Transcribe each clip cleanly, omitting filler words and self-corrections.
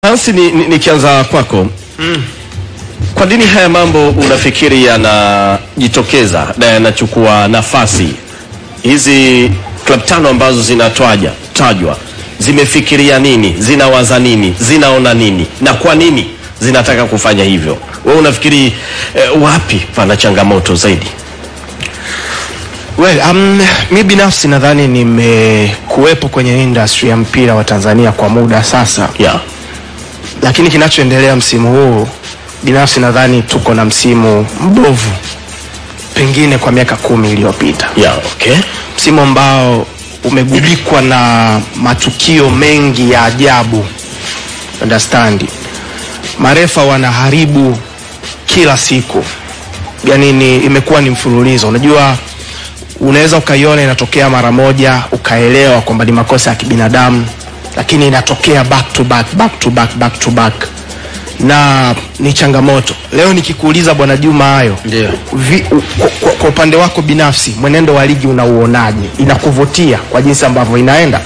Hansi, nikianza kwako. Kwa nini haya mambo unafikiri yanajitokeza na yanachukua nafasi? Hizi club tano ambazo tajwa zimefikiria nini? Zinawaza nini? Zinaona nini? Na kwa nini zinataka kufanya hivyo? Wewe unafikiri wapi pana changamoto zaidi? Well, mi binafsi nadhani nimekuwepo kwenye industry ya mpira wa Tanzania kwa muda sasa. Yeah. Lakini kinachoendelea msimu huu, binafsi nadhani tuko na msimu mbovu pengine kwa miaka 10 iliyopita. Yeah, okay. Msimu ambao umegubikwa na matukio mengi ya ajabu. Understand? Marefa wanaharibu kila siku. Yaani imekuwa ni mfululizo. Unajua unaweza ukaiona inatokea mara moja ukaelewa kwamba ni makosa ya kibinadamu, lakini inatokea back to back na ni changamoto. Leo nikikuuliza Bwana Juma hayo, ndio kwa upande wako binafsi mwenendo wa ligi unauonaje? Inakuvutia kwa jinsi ambavyo inaenda?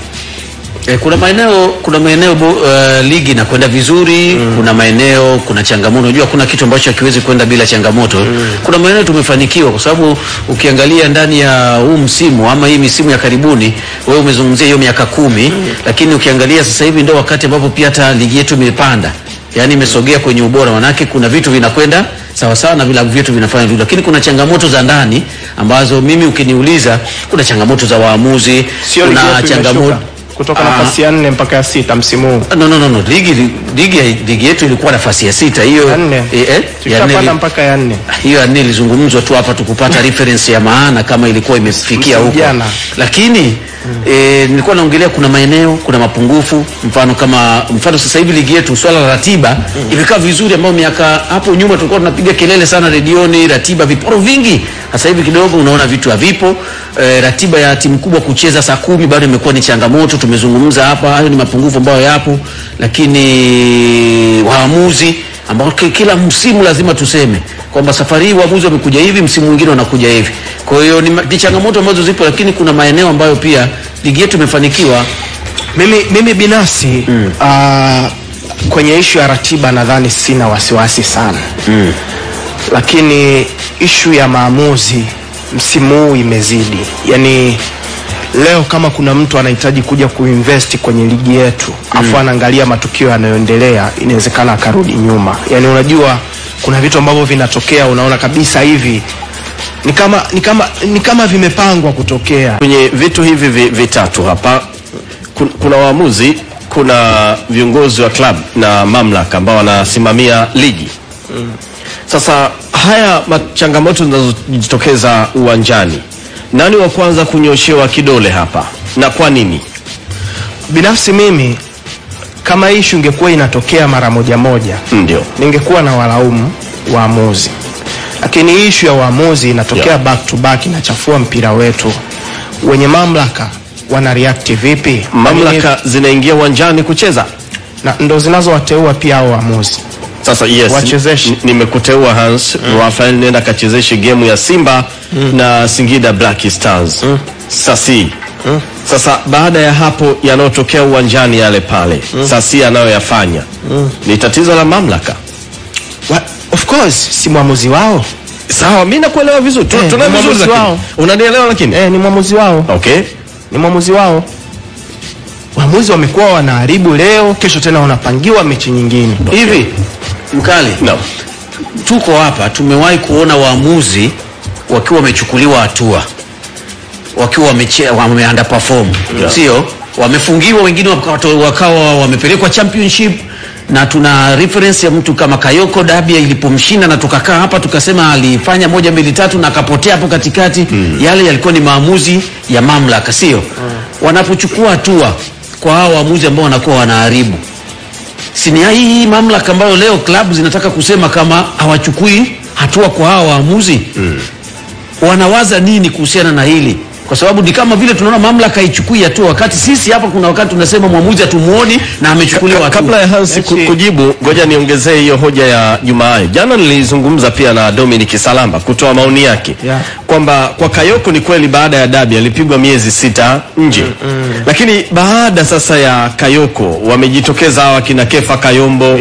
Kuna maeneo ligi inakwenda vizuri, kuna maeneo kuna changamoto. Unajua kuna kitu ambacho hakiwezi kwenda bila changamoto. Kuna maeneo tumefanikiwa kwa sababu ukiangalia ndani ya huu msimu ama hii misimu ya karibuni, wewe umezungumzia hiyo miaka 10, lakini ukiangalia sasa hivi ndio wakati ambapo pia hata ligi yetu imepanda. Yaani imesogea kwenye ubora, manake kuna vitu vinakwenda sawa sawa na vile vitu vinafanya vizuri, lakini kuna changamoto za ndani ambazo mimi ukiniuliza, kuna changamoto za waamuzi, kuna changamoto kutoka nafasi ya 4 mpaka ya 6 msimu huu. No. Ligi yetu ilikuwa nafasi ya 6. Hiyo tutapanda mpaka ya 4. Hiyo 4 ilizungumzwa tu hapa tukupata reference ya maana kama ilikuwa imefikia huko. Lakini nilikuwa naongelea kuna maeneo, kuna mapungufu. Mfano sasa hivi ligi yetu swala la ratiba imekaa vizuri, ambao miaka hapo nyuma tulikuwa tunapiga kelele sana redioni, ratiba viporo vingi. Sasa hivi kidogo unaona vitu havipo. Ratiba ya timu kubwa kucheza saa 10 bado imekuwa ni changamoto. Tumezungumza hapa, hayo ni mapungufu ambayo yapo. Lakini waamuzi ambao kila msimu lazima tuseme kwamba safari hii waamuzi wamekuja hivi, msimu mwingine wanakuja hivi. Kwa hiyo ni changamoto ambazo zipo, lakini kuna maeneo ambayo pia ligi yetu imefanikiwa. Mimi binafsi kwenye issue ya ratiba nadhani sina wasiwasi sana. Lakini issue ya maamuzi msimu huu imezidi. Yaani leo kama kuna mtu anahitaji kuja kuinvest kwenye ligi yetu, afu anaangalia matukio yanayoendelea, inawezekana akarudi nyuma. Yaani unajua kuna vitu ambavyo vinatokea unaona kabisa hivi ni kama vimepangwa kutokea. Kwenye vitu hivi vitatu hapa, kuna waamuzi, kuna viongozi wa club na mamlaka ambao wanasimamia ligi. Sasa haya changamoto zinazojitokeza uwanjani, nani wa kwanza kunyoshewa kidole hapa na kwa nini? Binafsi mimi kama issue ingekuwa inatokea mara moja, ndio ningekuwa na walaumu waamuzi. Lakini issue ya waamuzi inatokea back to back, inachafua mpira wetu. Wenye mamlaka wana react vipi? Mamlaka zinaingia uwanjani kucheza na ndo zinazowateua pia hao waamuzi. Sasa yes, nimekuteua Hans Rafael, nenda kachezeshe game ya Simba na Singida Black Stars. Sasa baada ya hapo yanayotokea uwanjani yale pale, sasa anayoyafanya ni tatizo la mamlaka. Of course si muamuzi wao. Sawa, mimi nakuelewa vizuri. Tunavizuri lakini unanielewa, lakini ni muamuzi wao. Okay, ni muamuzi wao. Waamuzi wamekuwa wanaharibu leo, kesho tena wanapangiwa mechi nyingine. Okay. Hivi mkali, tuko hapa tumewahi kuona waamuzi wakiwa wamechukuliwa hatua, wakiwa wameunderperform, sio wamefungiwa, wengine wakawa wamepelekwa championship. Na tuna reference ya mtu kama Kayoko Dabia ilipomshinda, na tukakaa hapa tukasema alifanya 1 2 3 na akapotea hapo katikati. Yale yalikuwa ni maamuzi ya mamlaka, sio? Wanapochukua hatua kwa hao waamuzi ambao wanakuwa wanaharibu, si ni hii mamlaka ambayo leo club zinataka kusema kama hawachukui hatua kwa hao waamuzi? Wanawaza nini kuhusiana na hili? kwa sababu ni kama vile tunaona mamlaka ichukui hatua, wakati sisi hapa kuna wakati tunasema mwamuzi hatumuoni na amechukuliwa hatua. Kabla ya Hans kujibu, ngoja niongezee hiyo hoja ya Jumaa. Jana nilizungumza pia na Dominic Salamba kutoa maoni yake kwamba kwa Kayoko ni kweli baada ya dabi alipigwa miezi 6 nje. Lakini baada sasa ya Kayoko wamejitokeza hawa kina Kefa Kayombo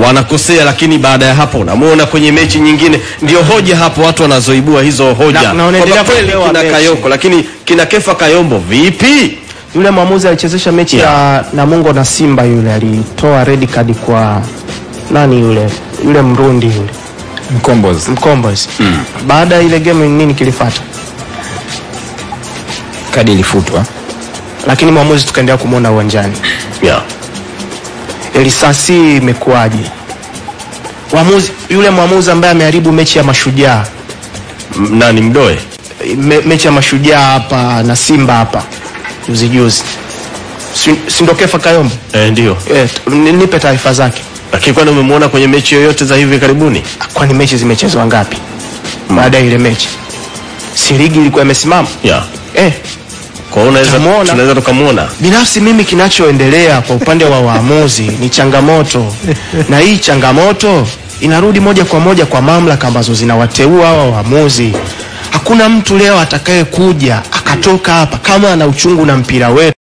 wanakosea, lakini baada ya hapo unamuona kwenye mechi nyingine. Ndio hoja hapo watu wanazoibua hizo hoja kwamba kweli kina Kayoko, lakini kina Kefa Kayombo vipi? Yule mwamuzi alichezesha mechi ya Namungo na Simba, yule alitoa red card kwa nani yule Mrundi yule Mkombozi. Baada ile game nini kilifuata? Kadi ilifutwa, lakini mwamuzi tukaendelea kumuona uwanjani. Elisasi imekuaje? Yule mwamuzi ambaye ameharibu mechi ya Mashujaa nani Mdoe? Mechi ya Mashujaa hapa na Simba hapa juzi. Si ndo Kefa Kayombo? Ndio. Nipe taarifa zake. Lakini kwani umemuona kwenye mechi yoyote za hivi karibuni? Kwani mechi zimechezwa ngapi? Baada ya ile mechi si ligi ilikuwa imesimama? Kwa tunaweza tukamuona. Binafsi mimi kinachoendelea kwa upande wa waamuzi ni changamoto. Na hii changamoto inarudi moja kwa moja kwa mamlaka ambazo zinawateua hawa waamuzi. Hakuna mtu leo atakaye kuja akatoka hapa kama ana uchungu na mpira wetu